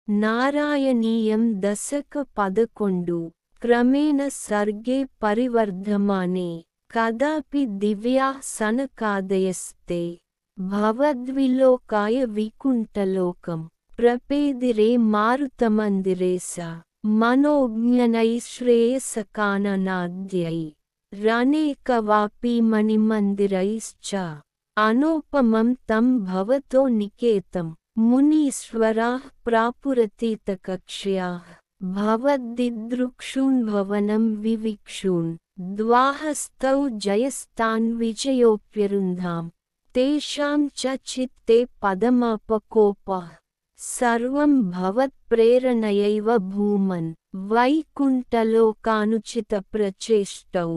నారాయణీయం దశక 11 క్రమేణ సర్గే పరివర్ధమానే కదాపి దివ్యాః సనకాదయస్తే భవద్విలోకాయ వికుంఠలోకం ప్రపేదిరే మారుతమందిరేశ మనోజ్ఞనైశ్రేయసకాననాద్యై రనేకవాపీమణిమందిరైశ్చ అనోపమం తం భవతో నికేతం మునీశ్వరాః ప్రాపురతీతకక్ష్యాః భవద్దిదృక్షూన్ భవనం వివిక్షూన్ ద్వాహస్తౌ జయస్తాన్ విజయోప్యరుంధాం తేషాం చ చిత్తే పదమాపకోపః సర్వం భవత్ప్రేరణయైవ భూమన్ వైకుంఠలోకానుచితప్రచేష్టౌ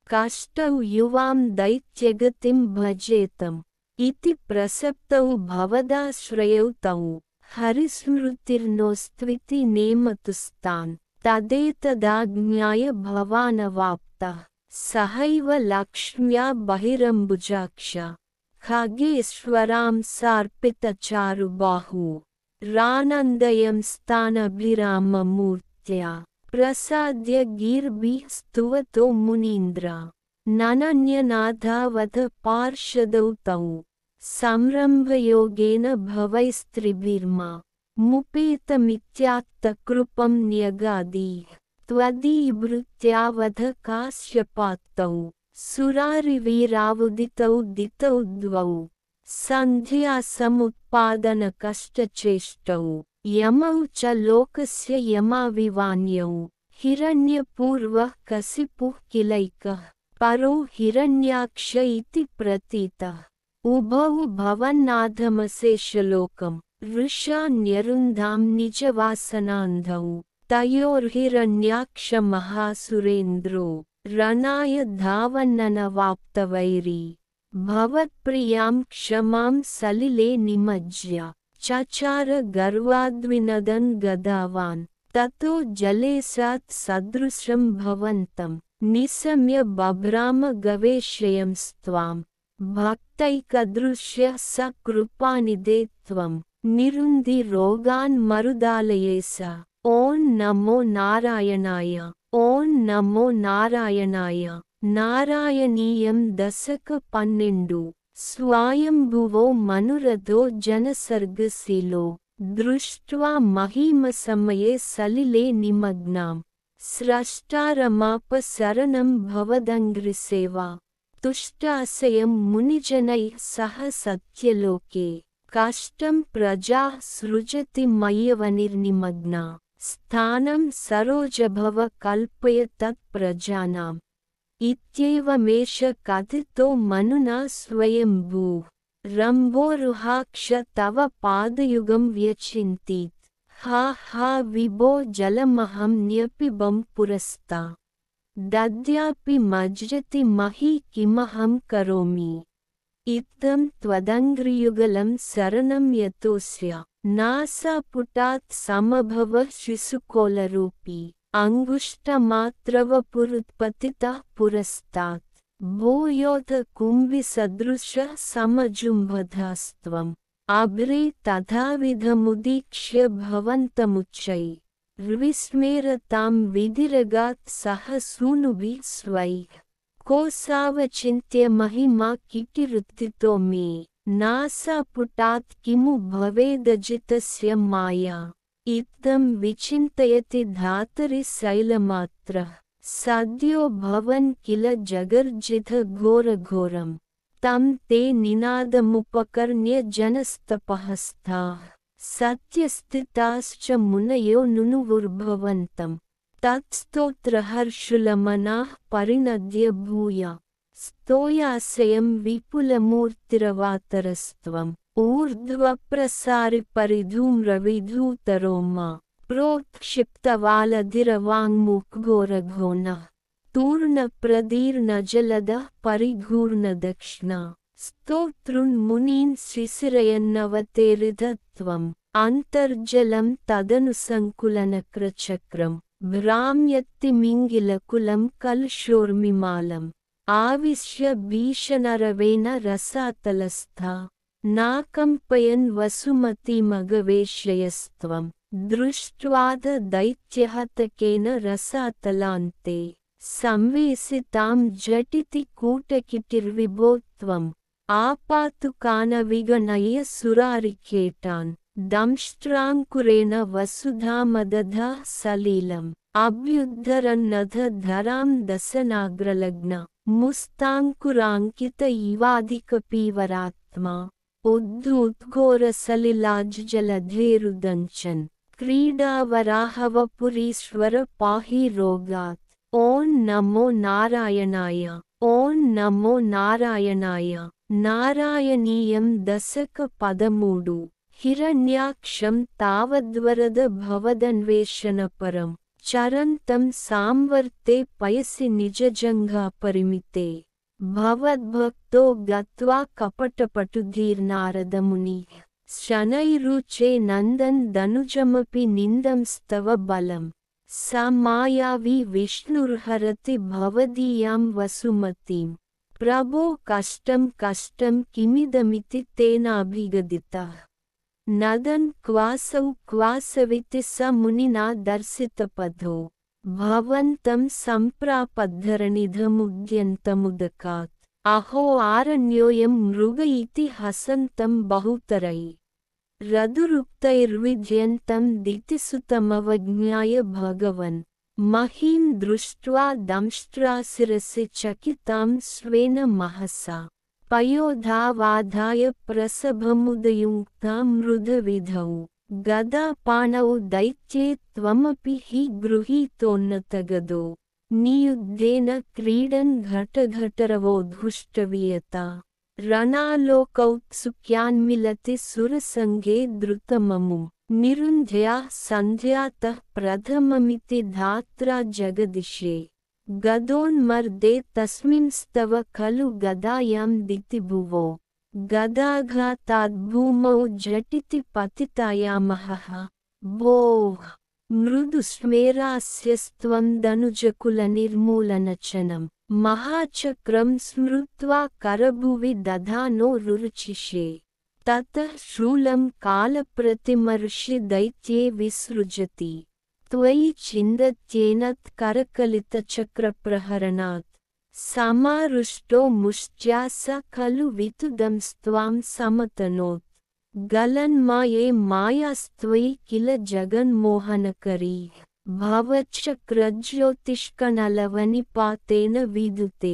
కష్టౌ యువాం దైత్యగతిం భజేతం ఇతి ప్రసప్తౌ భవదాశ్రయౌ తౌ హరిస్మృతిర్నోస్త్వితి నేమతుస్తాన్ తదేతదాజ్ఞాయ భవానవాప్తః సహైవ లక్ష్మ్యా బహిరంబుజాక్ష ఖగేశ్వరాం సార్పితచారుబాహూ రానందయం స్థానభిరామమూర్త్యా ప్రసాద్య గీర్భిః స్తువతో మునీంద్ర ననన్యనాథావధ పార్షదౌ తౌ సంరంభయోగేన భవైస్త్రిభిర్మా ముపేతమిత్యాత్తకృపం న్యగాదీః త్వదీభృత్యావధ కాశ్యపాత్తౌ సురారివీరావుదితౌ దితౌ ద్వౌ సంధ్యాసముత్పాదనకష్టచేష్టౌ యమౌ చ లోకస్య యమావివాన్యౌ హిరణ్యపూర్వః కసిపుః కిలైకः పరో హిరణ్యాక్ష ఇతి ప్రతీతః ఉభౌ భవన్నాథమశేషలోకం వృషాన్యరుంధాం నిజవాసనాంధౌ తయోర్హిరణ్యాక్షమహాసురేంద్రో రణాయ ధావన్ననవాప్తవైరీ భవత్ప్రియాం క్షమాం సలిలే నిమజ్య చచార గర్వాద్వినదన్ గదావాన్ తతో జలేసాత్ సదృశం భవంతం నిశమ్య బభ్రామ గవేషయంస్త్వాం భక్తైకదృశ్య స కృపానిదే త్వం నిరుంధి రోగాన్ మరుదాలయేస ఓం నమో నారాయణాయ ఓం నమో నారాయణాయ నారాయణీయం దశక 12 స్వయంభువో మనురథో జనసర్గశీలో దృష్ట్వా మహీమసమయే సలిలే నిమగ్నాం స్రష్టారమాప శరణం భవదంఘ్రిసేవా తుష్టాశయం మునిజనైః సహ సత్యలోకే కష్టం ప్రజాః సృజతి మయ్యవనిర్నిమగ్నా స్థానం సరోజభవ కల్పయ తత్ప్రజానాం ఇత్యేవమేష కథితో మనునా స్వయంభూః రంభోరుహాక్ష తవ పాదయుగం వ్యచింతీత్ హా హా విభో జలమహం న్యపిబం పురస్తా దద్యాపి మజ్జతి మహీ కిమహం కరోమి ఇత్తం త్వదంఘ్రియుగలం శరణం యతోస్య నాసాపుటాత్ సమభవ శిశుకోలరూపీ అంగుష్టమాత్రవపురుత్పతితః పురస్తాత్ భూయోధ కుంభిసదృశः సమజుంబధాస్త్వం అభ్రే తథావిధముదీక్ష్య భవంతముచ్చై విస్మేరతాం విధిరగాత్ సహ సూనుభిః స్వైః కోసావచింత్య మహిమా కిటిరుత్తితో మే నాసాపుటాత్ కిము భవేదజితస్య మాయా ఇత్తం విచింతయతి ధాతరి శైలమాత్రః సద్యో భవన్ కిల జగర్జిత ఘోరఘోరం తం తే నినాదముపకర్ణ్య జనస్తపహస్థాః సత్యస్థితాశ్చ మునయో నునువుర్భవంతం తత్స్తోత్రహర్షులమనాః పరిణద్య భూయ స్తోయాశయం విపులమూర్తిరవాతరస్త్వం ఊర్ధ్వప్రసారి పరిధూమ్రవిధూతరోమా ప్రోత్క్షిప్తవాలధిరవాङ्मुखघोरघोनः तूर्णप्रदीर्णजलदः परिघूर्णदक्षिणा स्तोतॄन्मुनीन् शिशिरयन्नवतेरिधत्वम् अन्तर्जलं तदनुसङ्कुलनक्रचक्रम् भ्राम्यत्तिमिङ्गिलकुलं कलशोर्मिमालम् आविश्य भीषणरवेन रसातलस्था नाकम्पयन् वसुमतीमगवेशयस्त्वम् दृष्ट्वाद दैत्यहतकेन रसातलान्ते संवेसितां झटिति कूटकिटिर्विभो त्वम् आपातुकानविगणय्य सुरारिकेटान् दंष्ट्राङ्कुरेण वसुधामदधः सलीलम् अभ्युद्धरन्नध धरां दशनाग्रलग्न मुस्ताङ्कुराङ्कित इवाधिकपीवरात्मा उद्धूद्घोरसलिलाज्जलधेरुदञ्चन् क्रीडावराहवपुरीश्वर पाहि रोगात् ओं नमो नारायणाय ओं नमो नारायणाय नारायणीयं दशकपदमूडु हिरण्याक्षं तावद्वरद भवदन्वेषणपरं चरन्तं सांवर्ते पयसि निजजङ्घापरिमिते भवद्भक्तो गत्वा कपटपटुधीर्नारदमुनिः शनैरुचे नन्दन् दनुजमपि निन्दंस्तव बलं स मायावी विष्णुर्हरति भवदीयां वसुमतीं प्रभो कष्टं कष्टं किमिदमिति तेनाभिगदितः नदन् क्वासौ क्वासविति स मुनिना दर्शितपदो भवन्तं सम्प्रापद्धरणिधमुद्यन्तमुदकात् अहो आरण्योऽयं मृग इति हसन्तं बहुतरै रदुरुक्तैर्विजयन्तं दितिसुतमवज्ञाय भगवन् महीं दृष्ट्वा दंष्ट्राशिरसि चकितां स्वेन महसा पयोधावाधाय प्रसभमुदयुक्तां मृदविधौ गदापाणौ दैत्ये त्वमपि हि गृहीतोन्नतगदो नियुद्धेन क्रीडन् घटघटरवोद्धुष्टवियता रणालोकौत्सुक्यान्मिलति सुरसङ्गे द्रुतममुं निरुन्ध्या सन्ध्यातः प्रथममिति धात्रा जगदिशे गदोन्मर्दे तस्मिंस्तव खलु गदायां दितिभुवो गदाघाताद्भूमौ झटिति पतितायामहः भोः मृदुस्मेरास्यस्त्वं दनुजकुलनिर्मूलनचनं महाचक्रं स्मृत्वा करभुवि दधानो रुरुचिषे ततः शूलं कालप्रतिमर्षि दैत्ये विसृजति त्वयि छिन्दत्येनत् करकलितचक्रप्रहरणात् समारुष्टो मुष्ट्या स खलु वितुदंस्त्वां समतनोत् गलन्माये मायास्त्वयि किल जगन्मोहनकरी भवच्चक्रज्योतिष्कणलवनिपातेन विदुते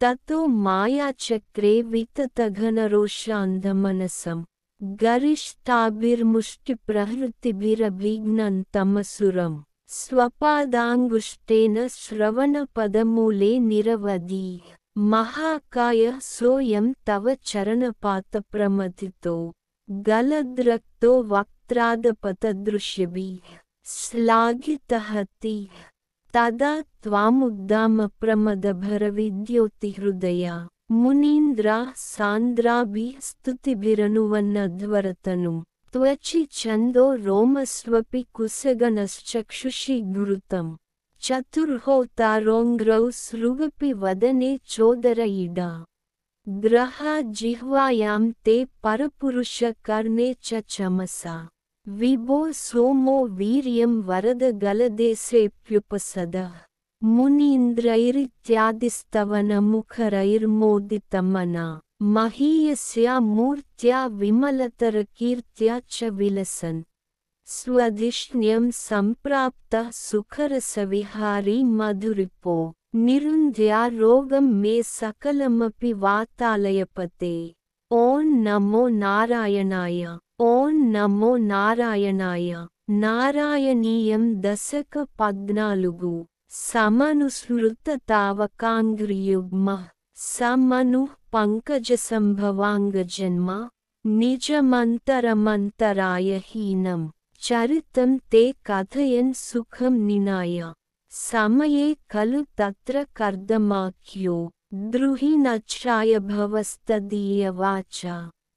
ततो मायाचक्रे विततघनरोषान्धमनसं गरिष्ठाभिर्मुष्टिप्रहृतिभिरभिघ्नन्तमसुरं स्वपादाङ्गुष्ठेन श्रवणपदमूले निरवधि महाकायः सोऽयं तव चरणपातप्रमथितो गलद्रक्तो वक्त्रादपतदृश्यभिः श्लाघितहति तदा त्वामुद्दामप्रमदभरविद्योतिहृदया मुनीन्द्राः सान्द्राभिः स्तुतिभिरनुवन्नध्वरतनुं त्वचि छन्दो रोमस्वपि कुसगणश्चक्षुषि गुरुतं चतुर्होतारोऽङ्घ्रौ सृगपि वदने चोदर इडा ग्रहा जिह्वायां ते परपुरुषकर्णे च चमसा विभो सोमो वीर्यं वरद गलदेशेऽप्युपसदः मुनीन्द्रैरित्यादिस्तवनमुखरैर्मोदितमना महीयस्या मूर्त्या विमलतरकीर्त्या च विलसन् स्वधिष्ण्यं सम्प्राप्तः सुखरसविहारी मधुरिपो निरुन्ध्या रोगं मे सकलमपि वातालयपते ओं नमो नारायणाय ओं नमो नारायणाय नारायणीयं दशकपद्नालुगु समनुस्मृततावकाङ्घ्रियुग्मः समनुः पङ्कजसम्भवाङ्गजन्म निजमन्तरमन्तराय हीनं चरितं ते कथयन् सुखं निनाय समये खलु तत्र कर्दमाख्यो द्रुहिणच्छ्राय भवस्तदीयवाचा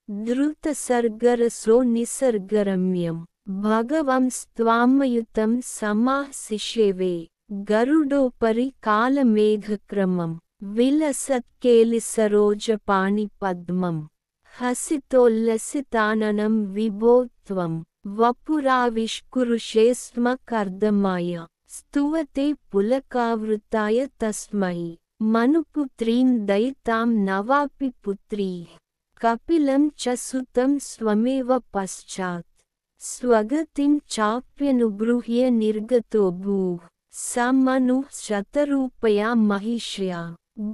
द्रुतसर्गरसो निसर्गरम्यं भगवंस्त्वामयुतं समाशिषेवे गरुडोपरि कालमेघक्रमं विलसत्केलिसरोजपाणिपद्मं हसितोल्लसिताननं विभो त्वं वपुराविष्कुरुषे स्म कर्दमाय स्तुवते पुलकावृताय तस्मै मनुपुत्रीं दयितां नवापि पुत्री कपिलं च सुतं स्वमेव पश्चात् स्वगतिं चाप्यनुगृह्य निर्गतो भूः स मनुः शतरूपया महिष्या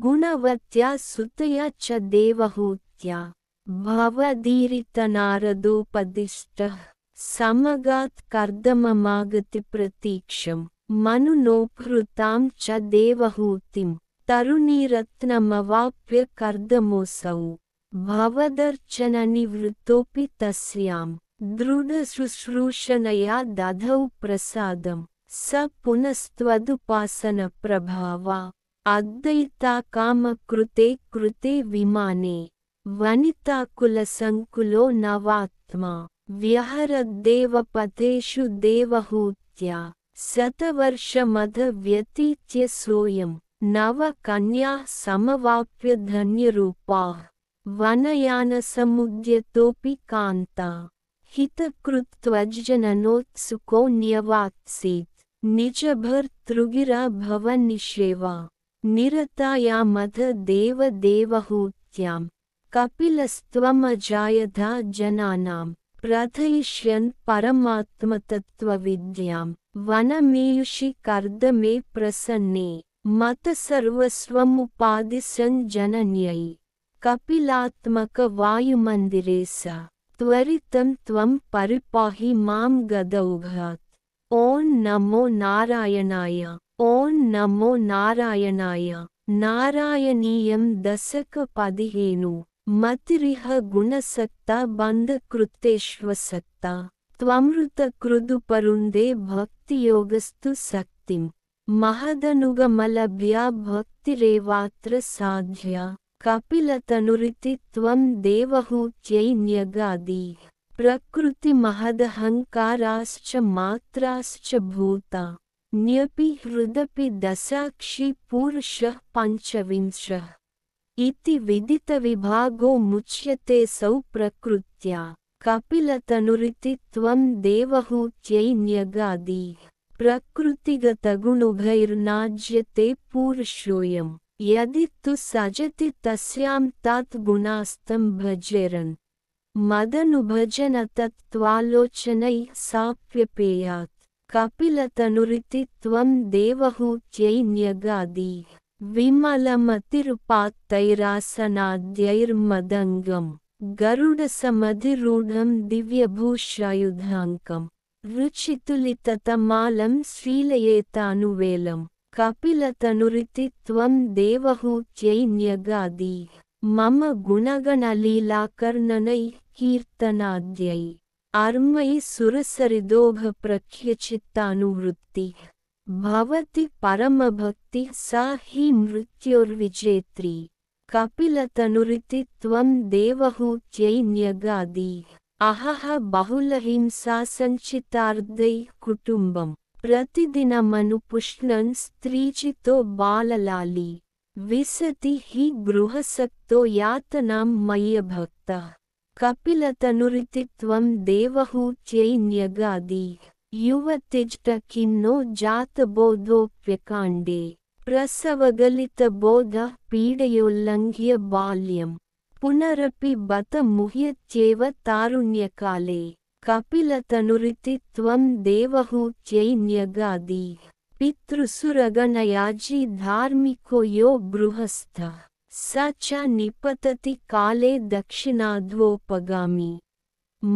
गुणवत्या सुतया च देवहूत्या भवदीरितनारदोपदिष्टः समगात् कर्दममागतिप्रतीक्षं मनुनोपहृतां च देवहूतिं तरुणीरत्नमवाप्य कर्दमोऽसौ भवदर्चननिवृत्तोऽपि तस्यां दृढशुश्रूषणया दधौ प्रसादं स पुनस्त्वदुपासनप्रभावा अद्वैता कामकृते कृते विमाने वनिताकुलसङ्कुलो नवात्मा व्यहरद्देवपथेषु देवहूत्या शतवर्षमधव्यतीत्य सोऽयं नवकन्याः समवाप्य धन्यरूपाः वनयानसमुद्यतोऽपि कान्ता हितकृत्वज्जननोत्सुको न्यवात्सीत् निजभर्तृगिरा भवन्निषेवा निरतायामध देवदेवहूत्यां कपिलस्त्वमजायधा जनानां प्रथयिष्यन् परमात्मतत्त्वविद्यां वनमेयुषि कर्दमे प्रसन्ने मतसर्वस्वमुपादिसञ्जनन्यै कपिलात्मकवायुमन्दिरे स त्वरितं त्वं परिपाहि मां गदौघात् ॐ नमो नारायणाय ॐ नमो नारायणाय नारायणीयं दशकपदिहेनु मतिरिह गुणसक्ता बन्धकृतेष्वसक्ता त्वमृतकृदुपरुन्दे भक्तियोगस्तु शक्तिं महदनुगमलभ्या भक्तिरेवात्र साध्या कपिलतनुरिति त्वं देवहूत्यै न्यगादि प्रकृतिमहदहङ्काराश्च मात्राश्च भूता न्यपि हृदपि दशाक्षी पुरुषः पञ्चविंशः इति विदितविभागो मुच्यते सौ प्रकृत्या कपिलतनुरिति त्वं देवहूत्यै न्यगादि प्रकृतिगतगुणुभैर्नाज्यते पुरुषोऽयं यदि तु सजति तस्यां तत् गुणास्तं भजेरन् मदनुभजनतत्त्वालोचनैः साप्यपेयात् कपिलतनुरिति त्वं देवहूत्यै न्यगादि विमलमतिरुपात्तैरासनाद्यैर्मदङ्गं गरुडसमधिरूढं दिव्यभूषायुधाङ्कं रुचितुलिततमालं श्रीलयेतानुवेलं कपिलतनुरिति त्वं देवहूत्यै न्यगादि मम गुणगणलीलाकर्णनैः कीर्तनाद्यै अर्मयि सुरसरिदोभप्रख्यचित्तानुवृत्तिः भवति परमभक्तिः सा हि मृत्योर्विजेत्री कपिलतनुरिति त्वं देवहूत्यै न्यगादि अहह बहुलहिंसासञ्चितार्दैः कुटुम्बं प्रतिदिनमनुपुष्णन् स्त्रीचितो बाललाली विशति हि गृहसक्तो यातनां मय्यभक्तः कपिलतनुरिति त्वं देवहूत्यै न्यगादि युवतिष्ठ किन्नो जातबोधोऽप्यकाण्डे प्रसवगलितबोधः पीडयोल्लङ्घ्य बाल्यं पुनरपि बत मुह्यत्येव तारुण्यकाले कपिलतनुरिति त्वं देवहूत्यै न्यगादि पितृसुरगणयाजी धार्मिको यो गृहस्थः स च निपतति काले दक्षिणाध्वोपगामी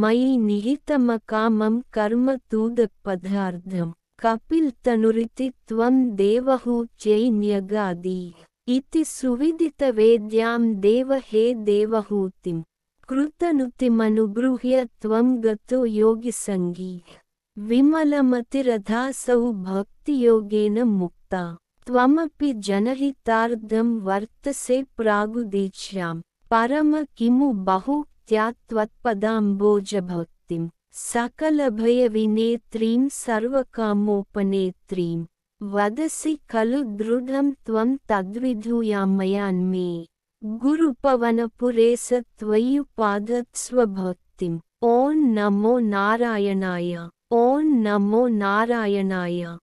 मयि निहितमकामं कर्म तूदपदार्थं कपिलतनुरिति त्वं देवहूत्यै न्यगादि इति सुविदितवेद्यां देव हे देवहूतिं कृतनुतिमनुगृह्य त्वं गतो योगिसङ्गी विमलमतिरथासौ भक्तियोगेन मुक्ता त्वमपि जनहितार्थं वर्तसे प्रागुदीच्यां परम किमु बहुक्त्या त्वत्पदाम्बोजभक्तिं सकलभयविनेत्रीं सर्वकामोपनेत्रीं वदसि खलु दृढं त्वं तद्विधूयामयान्मे गुरुपवनपुरे स त्वय्युपादत्स्वभक्तिं ఓం నమో నారాయణాయ. ఓం నమో నారాయణాయ.